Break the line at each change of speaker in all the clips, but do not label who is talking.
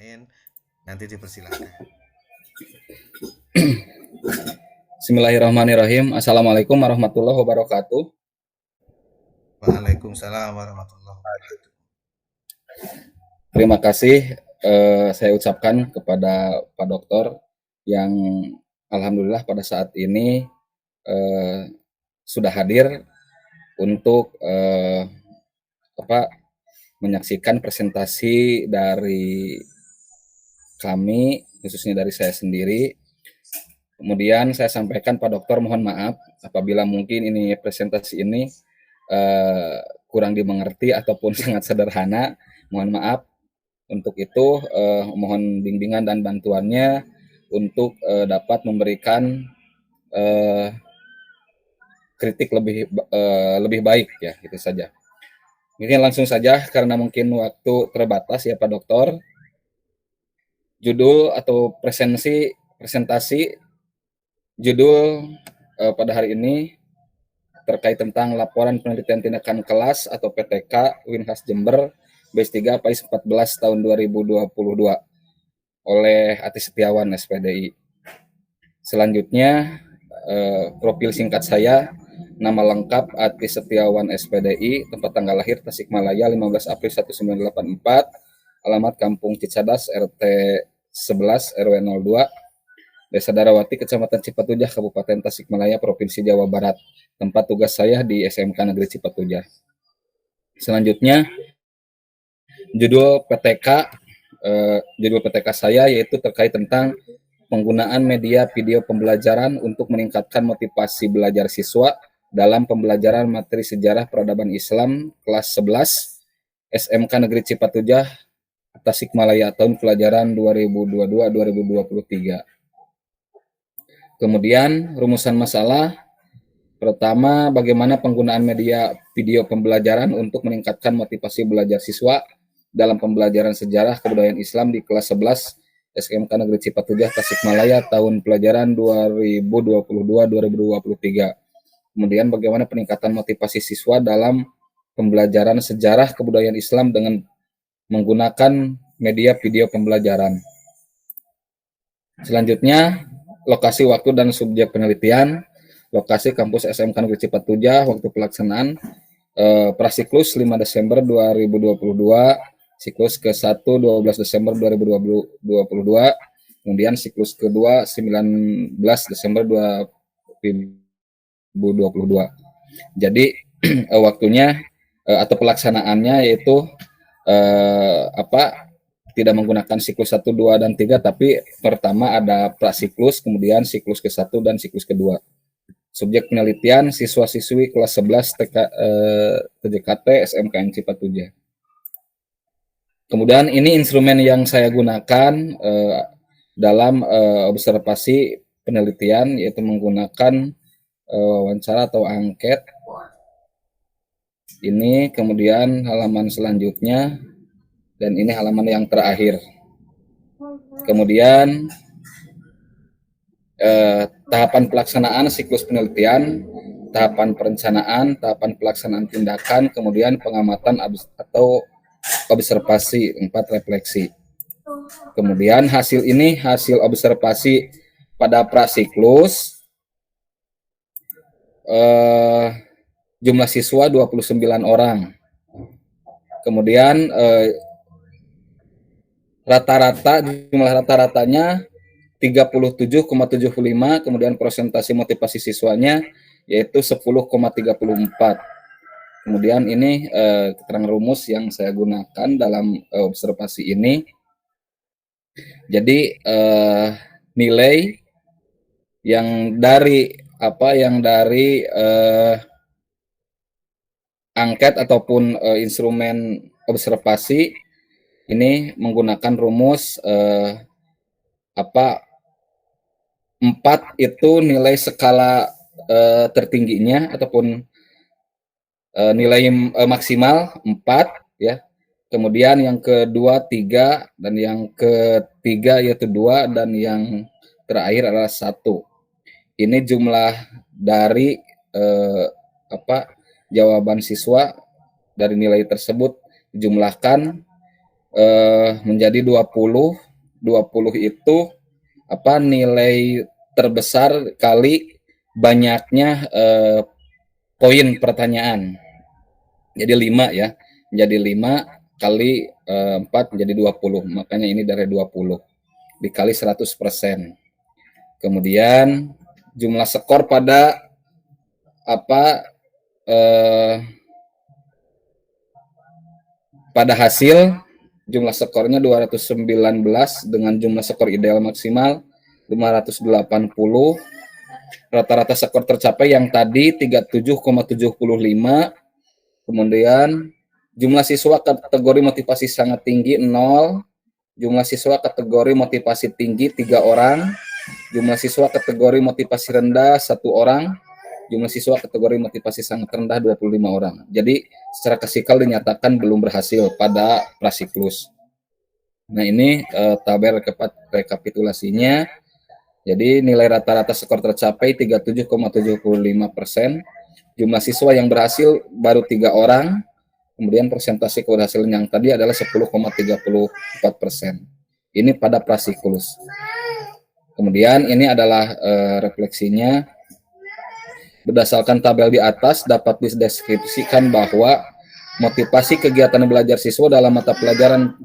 lain, nanti dipersilakan.
Bismillahirrahmanirrahim. Assalamualaikum warahmatullahi wabarakatuh.
Waalaikumsalam warahmatullahi wabarakatuh.
Terima kasih saya ucapkan kepada Pak Dokter yang alhamdulillah pada saat ini sudah hadir untuk menyaksikan presentasi dari kami, khususnya dari saya sendiri. Kemudian saya sampaikan Pak Dokter, mohon maaf apabila mungkin ini presentasi ini kurang dimengerti ataupun sangat sederhana. Mohon maaf. Untuk itu mohon bimbingan dan bantuannya untuk dapat memberikan kritik lebih baik ya, itu saja. Mungkin langsung saja karena mungkin waktu terbatas ya Pak Dokter. Judul atau presentasi judul pada hari ini terkait tentang laporan penelitian tindakan kelas atau PTK Winhas Jember Base 3 PAIS 14 tahun 2022 oleh Ati Setiawan SPDI. Selanjutnya profil singkat saya, nama lengkap Ati Setiawan SPDI, tempat tanggal lahir Tasikmalaya 15 April 1984, alamat Kampung Cicadas RT 11 RW 02, Desa Darawati, Kecamatan Cipatujah, Kabupaten Tasikmalaya, Provinsi Jawa Barat. Tempat tugas saya di SMK Negeri Cipatujah. Selanjutnya, judul PTK saya yaitu terkait tentang penggunaan media video pembelajaran untuk meningkatkan motivasi belajar siswa dalam pembelajaran materi sejarah peradaban Islam kelas 11 SMK Negeri Cipatujah Tasikmalaya tahun pelajaran 2022-2023. Kemudian rumusan masalah pertama, bagaimana penggunaan media video pembelajaran untuk meningkatkan motivasi belajar siswa dalam pembelajaran sejarah kebudayaan Islam di kelas 11 SMK Negeri Cipatujah Tasikmalaya tahun pelajaran 2022-2023. Kemudian bagaimana peningkatan motivasi siswa dalam pembelajaran sejarah kebudayaan Islam dengan menggunakan media video pembelajaran. Selanjutnya, lokasi, waktu, dan subjek penelitian. Lokasi kampus SMK Negeri Cipatujah, waktu pelaksanaan Prasiklus 5 Desember 2022, siklus ke-1 12 Desember 2022, kemudian siklus ke-2 19 Desember 2022. Jadi waktunya atau pelaksanaannya yaitu tidak menggunakan siklus 1, 2, dan 3, tapi pertama ada prasiklus, kemudian siklus ke-1 dan siklus ke-2. Subjek penelitian siswa-siswi kelas 11 TJKT SMKN Cipatujah. Kemudian ini instrumen yang saya gunakan dalam observasi penelitian, yaitu menggunakan wawancara atau angket. Ini kemudian halaman selanjutnya, dan ini halaman yang terakhir. Kemudian tahapan pelaksanaan siklus penelitian, tahapan perencanaan, tahapan pelaksanaan tindakan, kemudian pengamatan atau observasi, 4 refleksi. Kemudian hasil observasi pada prasiklus, jumlah siswa 29 orang. Kemudian jumlah rata-ratanya 37,75, kemudian presentasi motivasi siswanya yaitu 10,34. Kemudian ini keterangan rumus yang saya gunakan dalam observasi ini. Jadi nilai yang dari angket ataupun instrumen observasi ini menggunakan rumus 4 itu nilai skala tertingginya ataupun nilai maksimal 4 ya. Kemudian yang kedua 3, dan yang ketiga yaitu 2, dan yang terakhir adalah 1. Ini jumlah dari jawaban siswa dari nilai tersebut dijumlahkan menjadi 20. 20 itu nilai terbesar kali banyaknya poin pertanyaan. Jadi 5 ya. Menjadi 5 kali 4 menjadi 20. Makanya ini dari 20 dikali 100%. Kemudian jumlah skor pada pada hasil jumlah skornya 219 dengan jumlah skor ideal maksimal 580. Rata-rata skor tercapai yang tadi 37,75. Kemudian jumlah siswa kategori motivasi sangat tinggi 0. Jumlah siswa kategori motivasi tinggi 3 orang. Jumlah siswa kategori motivasi rendah 1 orang. Jumlah siswa kategori motivasi sangat rendah 25 orang. Jadi secara klasikal dinyatakan belum berhasil pada prasiklus. Nah ini tabel rekapitulasinya. Jadi nilai rata-rata skor tercapai 37,75%. Jumlah siswa yang berhasil baru 3 orang. Kemudian persentase keberhasilan yang tadi adalah 10,34%. Ini pada prasiklus. Kemudian ini adalah refleksinya. Berdasarkan tabel di atas dapat dideskripsikan bahwa motivasi kegiatan belajar siswa dalam mata pelajaran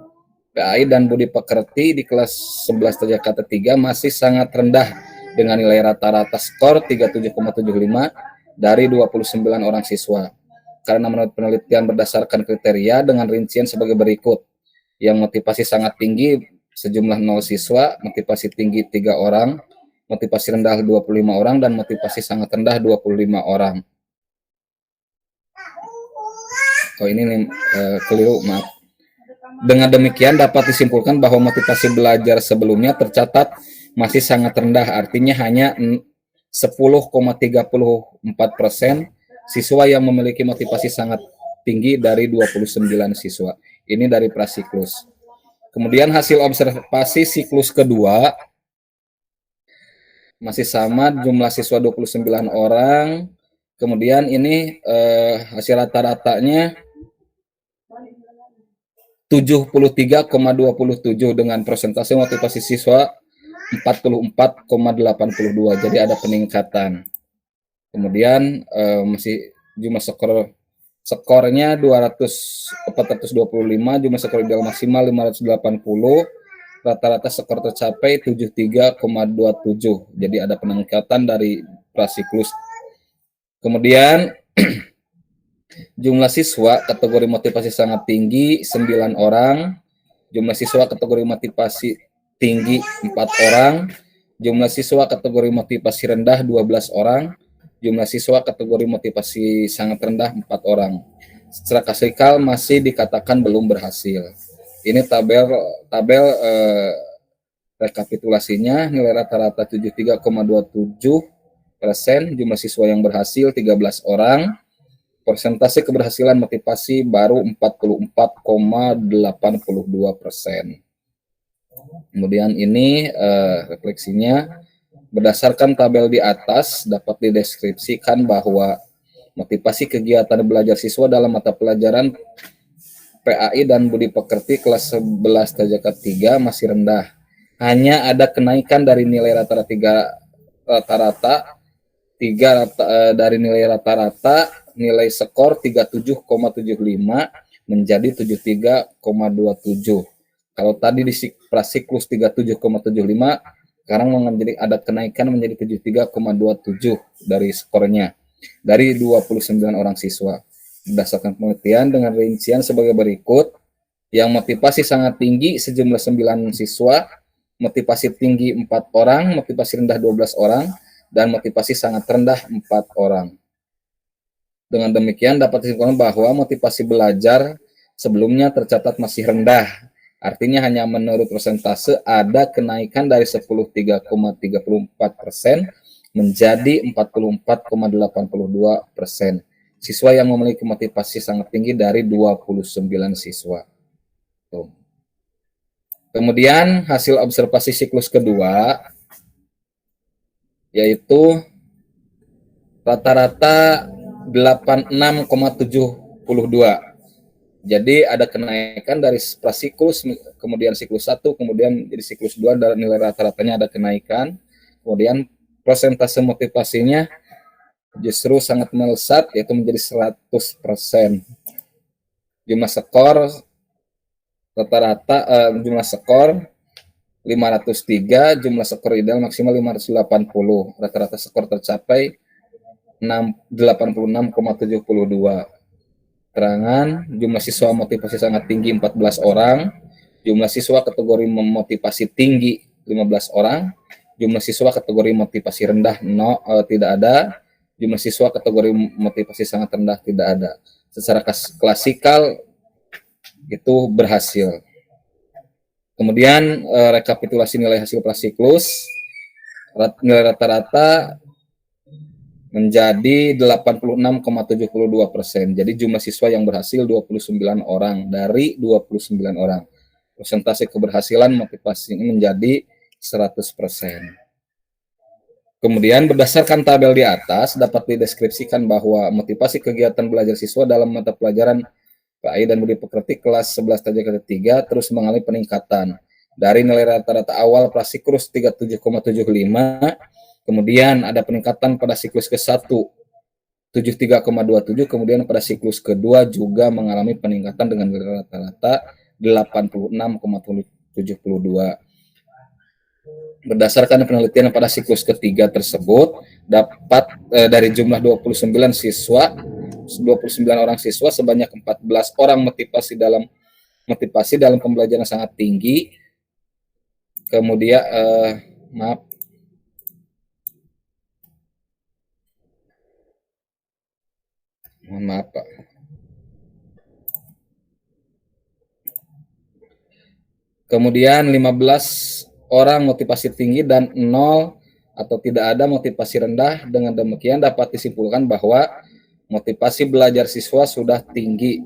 PAI dan Budi Pekerti di kelas 11 TJKT 3 masih sangat rendah dengan nilai rata-rata skor 37,75 dari 29 orang siswa. Karena menurut penelitian berdasarkan kriteria dengan rincian sebagai berikut. Yang motivasi sangat tinggi sejumlah 0 siswa, motivasi tinggi 3 orang, motivasi rendah 25 orang, dan motivasi sangat rendah 25 orang. Oh ini keliru, maaf. Dengan demikian dapat disimpulkan bahwa motivasi belajar sebelumnya tercatat masih sangat rendah, artinya hanya 10,34% siswa yang memiliki motivasi sangat tinggi dari 29 siswa. Ini dari prasiklus. Kemudian hasil observasi siklus kedua masih sama, jumlah siswa 29 orang. Kemudian ini hasil rata-ratanya 73,27 dengan persentase motivasi siswa 44,82. Jadi ada peningkatan. Kemudian masih jumlah skornya 425, jumlah skor ideal maksimal 580. Rata-rata skor tercapai 73,27. Jadi ada peningkatan dari prasiklus. Kemudian jumlah siswa kategori motivasi sangat tinggi 9 orang. Jumlah siswa kategori motivasi tinggi 4 orang. Jumlah siswa kategori motivasi rendah 12 orang. Jumlah siswa kategori motivasi sangat rendah 4 orang. Secara klasikal masih dikatakan belum berhasil. Ini tabel rekapitulasinya, nilai rata-rata 73,27%, jumlah siswa yang berhasil 13 orang, persentase keberhasilan motivasi baru 44,82%. Kemudian ini refleksinya, berdasarkan tabel di atas dapat dideskripsikan bahwa motivasi kegiatan belajar siswa dalam mata pelajaran PAI dan Budi Pekerti kelas 11 TJK 3 masih rendah. Hanya ada kenaikan dari nilai rata-rata nilai skor 37,75 menjadi 73,27. Kalau tadi di prasiklus 37,75, sekarang menjadi ada kenaikan menjadi 73,27 dari skornya dari 29 orang siswa. Berdasarkan penelitian dengan rincian sebagai berikut, yang motivasi sangat tinggi sejumlah 9 siswa, motivasi tinggi 4 orang, motivasi rendah 12 orang, dan motivasi sangat rendah 4 orang. Dengan demikian dapat disimpulkan bahwa motivasi belajar sebelumnya tercatat masih rendah. Artinya hanya menurut persentase ada kenaikan dari 13,34% menjadi 44,82%. Siswa yang memiliki motivasi sangat tinggi dari 29 siswa. Tuh. Kemudian hasil observasi siklus kedua yaitu rata-rata 86,72. Jadi ada kenaikan dari prasiklus, kemudian siklus 1, kemudian jadi siklus 2, dan nilai rata-ratanya ada kenaikan. Kemudian persentase motivasinya justru sangat melesat, yaitu menjadi 100%. Jumlah skor rata-rata jumlah skor 503, jumlah skor ideal maksimal 580. Rata-rata skor tercapai 86,72. Keterangan, jumlah siswa motivasi sangat tinggi 14 orang, jumlah siswa kategori memotivasi tinggi 15 orang, jumlah siswa kategori motivasi rendah tidak ada, jumlah siswa kategori motivasi sangat rendah tidak ada. Secara klasikal itu berhasil. Kemudian rekapitulasi nilai hasil prasiklus, nilai rata-rata menjadi 86,72%. Jadi jumlah siswa yang berhasil 29 orang dari 29 orang. Persentase keberhasilan motivasi ini menjadi 100%. Kemudian berdasarkan tabel di atas dapat dideskripsikan bahwa motivasi kegiatan belajar siswa dalam mata pelajaran PAI dan Budi Pekerti kelas 11 TJ ketiga terus mengalami peningkatan dari nilai rata-rata awal prasiklus 37,75. Kemudian ada peningkatan pada siklus ke-1 73,27, kemudian pada siklus kedua juga mengalami peningkatan dengan nilai rata-rata 86,72. Berdasarkan penelitian pada siklus ketiga tersebut, dapat dari jumlah 29 orang siswa sebanyak 14 orang motivasi dalam pembelajaran sangat tinggi. Kemudian mohon maaf Pak. Kemudian 15 orang motivasi tinggi dan 0 atau tidak ada motivasi rendah. Dengan demikian dapat disimpulkan bahwa motivasi belajar siswa sudah tinggi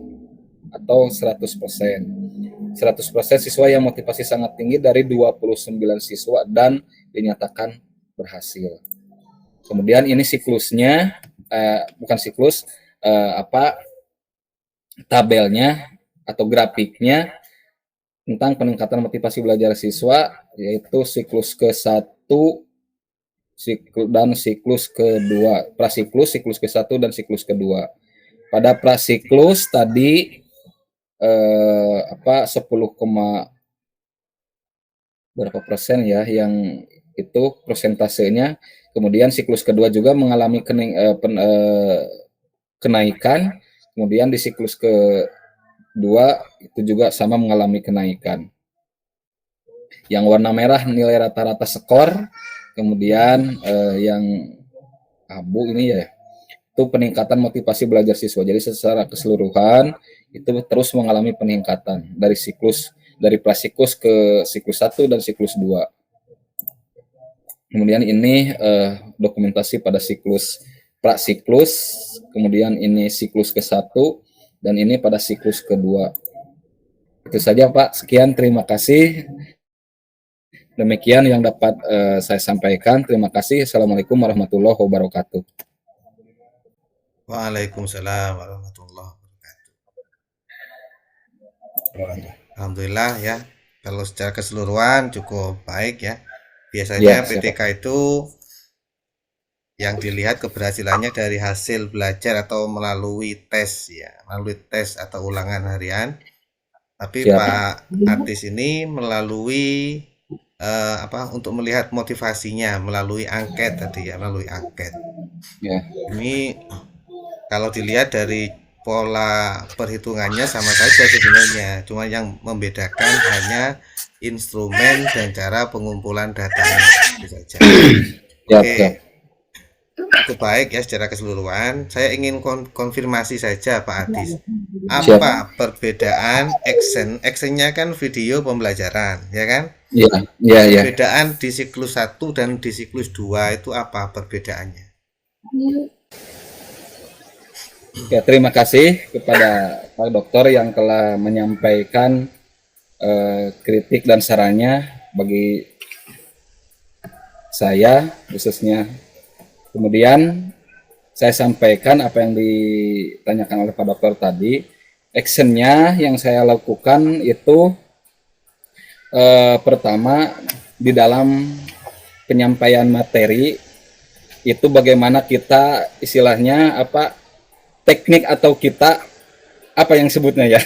atau 100%. 100% siswa yang motivasi sangat tinggi dari 29 siswa dan dinyatakan berhasil. Kemudian ini siklusnya, bukan siklus, tabelnya atau grafiknya tentang peningkatan motivasi belajar siswa, yaitu siklus ke-1 dan siklus kedua, prasiklus, siklus ke-1 dan siklus kedua. Pada prasiklus tadi 10, berapa persen ya yang itu persentasenya. Kemudian siklus kedua juga mengalami kenaikan. Kemudian di siklus kedua itu juga sama mengalami kenaikan. Yang warna merah nilai rata-rata skor, kemudian yang abu ini ya itu peningkatan motivasi belajar siswa. Jadi secara keseluruhan itu terus mengalami peningkatan dari prasiklus ke siklus 1 dan siklus 2. Kemudian ini dokumentasi pada siklus prasiklus, kemudian ini siklus ke-1 dan ini pada siklus kedua. Itu saja Pak, sekian, terima kasih. Demikian yang dapat saya sampaikan. Terima kasih. Assalamualaikum warahmatullahi wabarakatuh.
Waalaikumsalam warahmatullahi wabarakatuh. Alhamdulillah ya, kalau secara keseluruhan cukup baik ya. Biasanya
Ya,
PTK itu yang dilihat keberhasilannya dari hasil belajar atau melalui tes ya, melalui tes atau ulangan harian. Tapi
siap.
Pak Artis ini melalui untuk melihat motivasinya melalui angket tadi ya, melalui angket.
Ya.
Ini kalau dilihat dari pola perhitungannya sama saja sebenarnya, cuma yang membedakan hanya instrumen dan cara pengumpulan datanya itu saja. Oke. Itu baik ya secara keseluruhan. Saya ingin konfirmasi saja Pak Adis. Apa perbedaan actionnya kan video pembelajaran, ya kan?
Iya.
Perbedaan di siklus 1 dan di siklus 2 itu apa perbedaannya?
Ya, terima kasih kepada Pak Dokter yang telah menyampaikan kritik dan sarannya bagi saya khususnya. Kemudian saya sampaikan apa yang ditanyakan oleh Pak Dokter tadi. Actionnya yang saya lakukan itu pertama di dalam penyampaian materi itu bagaimana kita istilahnya apa teknik atau kita apa yang sebutnya ya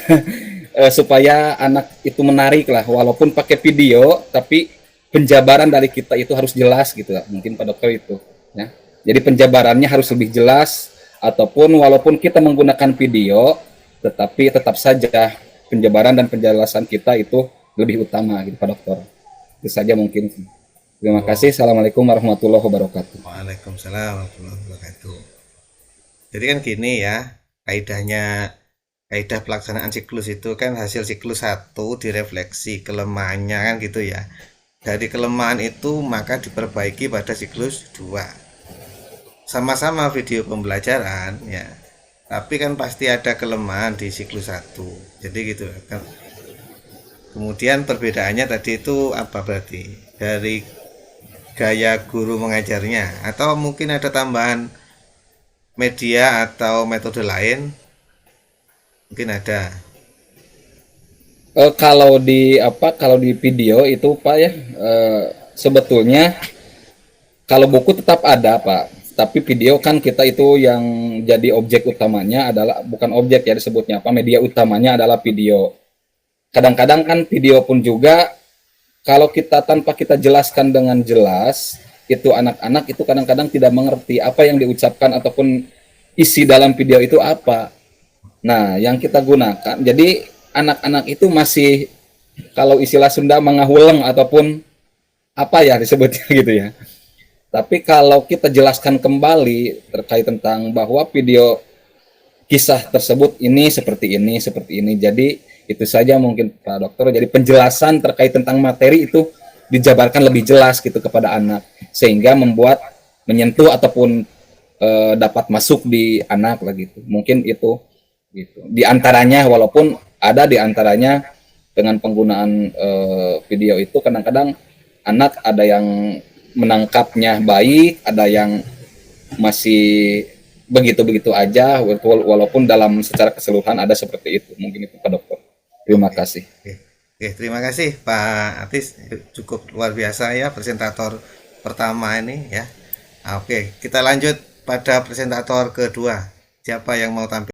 supaya anak itu menarik lah walaupun pakai video tapi penjabaran dari kita itu harus jelas gitu lah mungkin Pak Dokter itu ya. Jadi penjabarannya harus lebih jelas ataupun walaupun kita menggunakan video tetapi tetap saja penjabaran dan penjelasan kita itu lebih utama gitu Pak Dokter. Itu saja mungkin. Terima kasih. Assalamualaikum warahmatullahi wabarakatuh.
Waalaikumsalam warahmatullahi wabarakatuh. Jadi kan gini ya, kaidah pelaksanaan siklus itu kan hasil siklus satu direfleksi kelemahannya kan gitu ya. Dari kelemahan itu maka diperbaiki pada siklus 2. Sama-sama video pembelajaran ya. Tapi kan pasti ada kelemahan di siklus 1. Jadi gitu kan. Kemudian perbedaannya tadi itu apa berarti? Dari gaya guru mengajarnya atau mungkin ada tambahan media atau metode lain mungkin ada.
Kalau di video itu Pak ya sebetulnya kalau buku tetap ada Pak tapi video kan kita itu yang jadi objek utamanya adalah bukan objek ya disebutnya apa media utamanya adalah video. Kadang-kadang kan video pun juga kalau kita tanpa kita jelaskan dengan jelas, itu anak-anak itu kadang-kadang tidak mengerti apa yang diucapkan ataupun isi dalam video itu apa. Nah, yang kita gunakan, jadi anak-anak itu masih kalau istilah Sunda mengahuleng ataupun apa ya disebutnya gitu ya. Tapi kalau kita jelaskan kembali terkait tentang bahwa video kisah tersebut ini seperti ini, seperti ini. Jadi itu saja mungkin Pak Dokter. Jadi penjelasan terkait tentang materi itu dijabarkan lebih jelas gitu kepada anak sehingga membuat menyentuh ataupun dapat masuk di anak lah gitu. Mungkin itu gitu. Di antaranya walaupun ada di antaranya dengan penggunaan video itu kadang-kadang anak ada yang menangkapnya baik, ada yang masih begitu-begitu aja walaupun dalam secara keseluruhan ada seperti itu. Mungkin itu Pak Dokter. Terima kasih.
Oke, terima kasih Pak Atis, cukup luar biasa ya presentator pertama ini ya. Oke, kita lanjut pada presentator kedua. Siapa yang mau tampil?